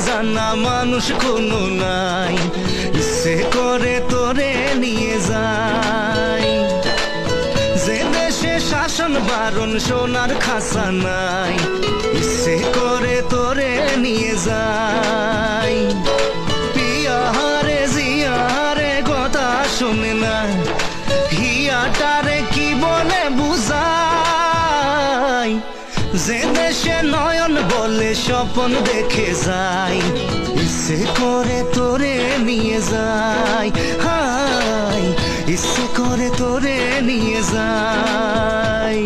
জানা মানুষ কোনো নাই, ইচ্ছে করে তোরে নিয়ে যাই। যে দেশে শাসন বারণ সোনার খাসা নাই, ইচ্ছে করে তোরে নিয়ে যাই। পিয়ারে জিয়ারে কথা শুনে না, হিয়াটারে কি বলে বুঝাই। যে দেশে নয়ন বলে স্বপন দেখে যাই, ইচ্ছে করে তোরে নিয়ে যাই। হাই ইচ্ছে করে তোরে নিয়ে যাই।